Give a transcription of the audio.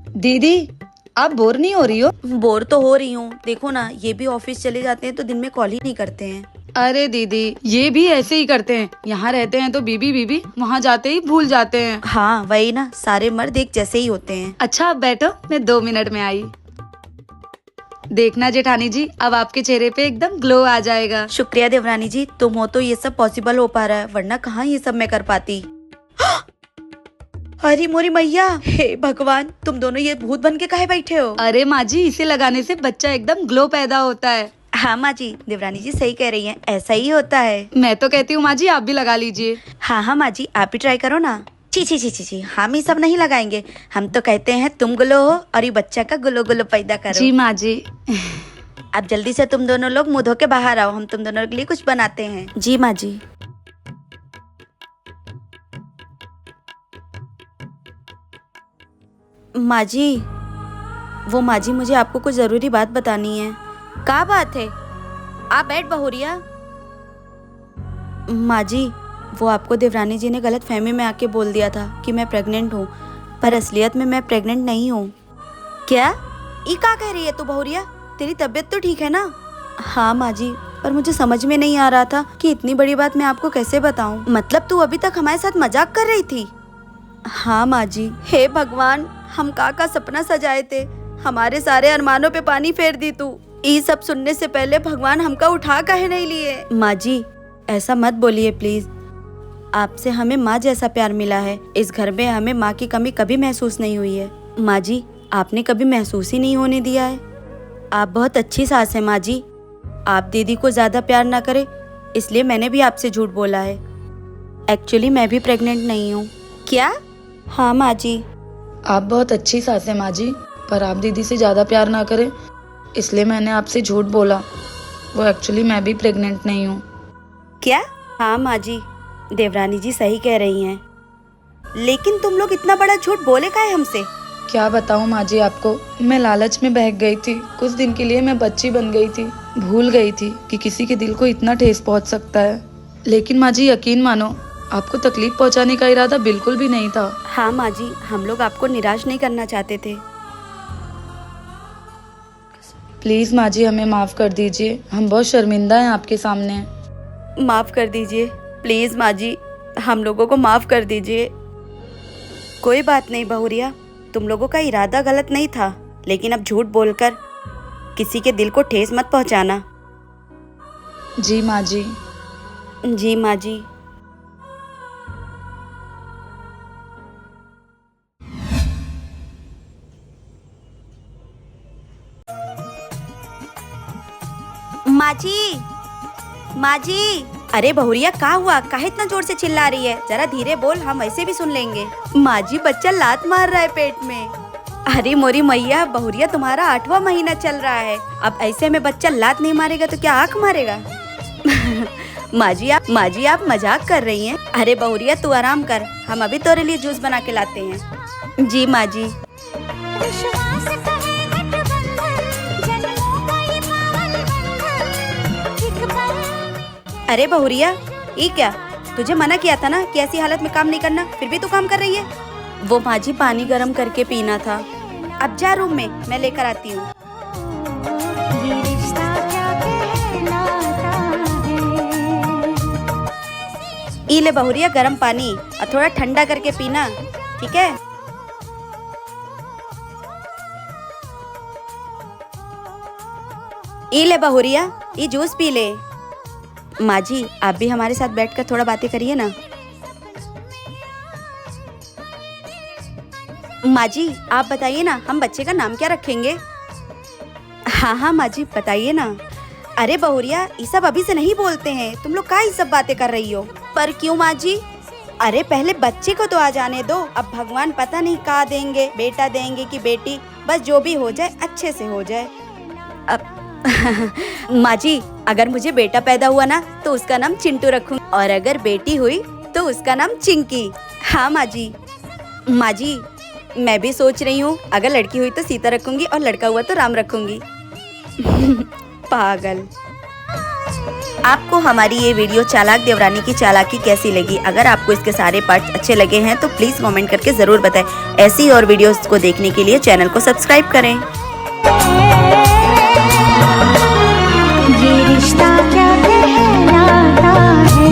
दीदी, आप बोर नहीं हो रही हो? बोर तो हो रही हूँ। देखो ना, ये भी ऑफिस चले जाते हैं तो दिन में कॉल ही नहीं करते हैं। अरे दीदी, ये भी ऐसे ही करते हैं। यहाँ रहते हैं तो बीबी बीबी, वहाँ जाते ही भूल जाते हैं। हाँ वही ना, सारे मर्द एक जैसे ही होते हैं। अच्छा आप बैठो, मैं 2 मिनट में आई। देखना जेठानी जी, अब आपके चेहरे पे एकदम ग्लो आ जाएगा। शुक्रिया देवरानी जी, तुम हो तो ये सब पॉसिबल हो पा रहा है, वरना कहाँ ये सब मैं कर पाती। अरे मोरी मैया, हे भगवान, तुम दोनों ये भूत बन के काहे बैठे हो? अरे माँ जी, इसे लगाने से बच्चा एकदम ग्लो पैदा होता है। हाँ माँ जी, देवरानी जी सही कह रही हैं, ऐसा ही होता है। मैं तो कहती हूँ माँ जी, आप भी लगा लीजिए। हाँ माँ जी, आप भी ट्राई करो ना। छी छी छी छी छी, हम ये सब नहीं लगाएंगे। हम तो कहते हैं तुम ग्लो हो और ये बच्चा का ग्लो ग्लो पैदा करो। जी माँ जी। अब जल्दी से तुम दोनों लोग मुंह धो के बाहर आओ, हम तुम दोनों के लिए कुछ बनाते हैं। जी माँ जी। माँ जी, वो माँ जी, मुझे आपको कुछ जरूरी बात बतानी है। क्या बात है? आप बैठ बहुरिया। माँ जी, वो आपको देवरानी जी ने गलत फहमी में आके बोल दिया था कि मैं प्रेग्नेंट हूँ, पर असलियत में मैं प्रेग्नेंट नहीं हूँ। क्या? ये क्या कह रही है तू बहुरिया? तेरी तबीयत तो ठीक है ना? हाँ माँ जी, पर मुझे समझ में नहीं आ रहा था कि इतनी बड़ी बात मैं आपको कैसे बताऊँ। मतलब तू अभी तक हमारे साथ मजाक कर रही थी? हाँ माँ जी। हे भगवान, हम का सपना सजाए थे, हमारे सारे अरमानों पे पानी फेर दी तू। ये सब सुनने से पहले भगवान हमका उठा काहे नहीं लिए? माँ जी, ऐसा मत बोलिए प्लीज। आपसे हमें माँ जैसा प्यार मिला है। इस घर में हमें माँ की कमी कभी महसूस नहीं हुई है। माँ जी, आपने कभी महसूस ही नहीं होने दिया है। आप बहुत अच्छी सास है माँ जी। आप दीदी को ज्यादा प्यार ना करे, इसलिए मैंने भी आपसे झूठ बोला है। एक्चुअली मैं भी प्रेग्नेंट नहीं हूँ। क्या? हाँ माँ जी। आप बहुत अच्छी सास है माँ जी, पर आप दीदी से ज्यादा प्यार ना करें, इसलिए मैंने आपसे झूठ बोला। वो एक्चुअली मैं भी प्रेग्नेंट नहीं हूँ। क्या? हाँ माँ जी, देवरानी जी सही कह रही हैं। लेकिन तुम लोग इतना बड़ा झूठ बोले काहे हमसे? क्या बताऊँ माँ जी आपको, मैं लालच में बहक गई थी। कुछ दिन के लिए मैं बच्ची बन गई थी, भूल गई थी कि किसी के दिल को इतना ठेस पहुँच सकता है। लेकिन माँ जी यकीन मानो, आपको तकलीफ पहुँचाने का इरादा बिल्कुल भी नहीं था। हाँ माँ जी, हम लोग आपको निराश नहीं करना चाहते थे। प्लीज माँ जी, हमें माफ कर दीजिए, हम बहुत शर्मिंदा हैं आपके सामने। माफ कर दीजिए प्लीज माँ जी, हम लोगों को माफ कर दीजिए। कोई बात नहीं बहुरिया, तुम लोगों का इरादा गलत नहीं था, लेकिन अब झूठ बोलकर किसी के दिल को ठेस मत पहुंचाना। जी माँ जी। जी माँ जी। माँ जी, माँ जी। अरे बहुरिया, क्या हुआ? काहे इतना जोर से चिल्ला रही है? जरा धीरे बोल, हम ऐसे भी सुन लेंगे। माँ जी, बच्चा लात मार रहा है पेट में। अरे मोरी मैया, बहुरिया तुम्हारा 8वां महीना चल रहा है, अब ऐसे में बच्चा लात नहीं मारेगा तो क्या आँख मारेगा? माँ जी आप मजाक कर रही हैं। अरे बहुरिया तू आराम कर, हम अभी तेरे लिए जूस बना के लाते हैं। जी माँ जी। अरे बहुरिया, ये क्या? तुझे मना किया था ना कि ऐसी हालत में काम नहीं करना, फिर भी तू काम कर रही है। वो माँ जी, पानी गर्म करके पीना था। अब जा रूम में, मैं लेकर आती हूँ। ई ले बहुरिया गर्म पानी, और थोड़ा ठंडा करके पीना, ठीक है? ई ले बहुरिया, ये जूस पी ले। माँ जी, आप भी हमारे साथ बैठकर थोड़ा बातें करिए ना। माँ जी, आप बताइए ना, हम बच्चे का नाम क्या रखेंगे? हाँ माँ जी, बताइए ना। अरे बहुरिया, ये सब अभी से नहीं बोलते हैं, तुम लोग क्या ये सब बातें कर रही हो? पर क्यों माँ जी? अरे पहले बच्चे को तो आ जाने दो, अब भगवान पता नहीं क्या देंगे, बेटा देंगे कि बेटी, बस जो भी हो जाए अच्छे से हो जाए। अब माँ जी, अगर मुझे बेटा पैदा हुआ ना तो उसका नाम चिंटू रखूंगी, और अगर बेटी हुई तो उसका नाम चिंकी। हाँ माँ जी। माँ जी, मैं भी सोच रही हूँ, अगर लड़की हुई तो सीता रखूंगी और लड़का हुआ तो राम रखूंगी। पागल। आपको हमारी ये वीडियो चालाक देवरानी की चालाकी कैसी लगी? अगर आपको इसके सारे पार्ट्स अच्छे लगे हैं तो प्लीज़ कमेंट करके ज़रूर बताएं। ऐसी और वीडियोस को देखने के लिए चैनल को सब्सक्राइब करें। ये रिश्ता क्या कहलाता है?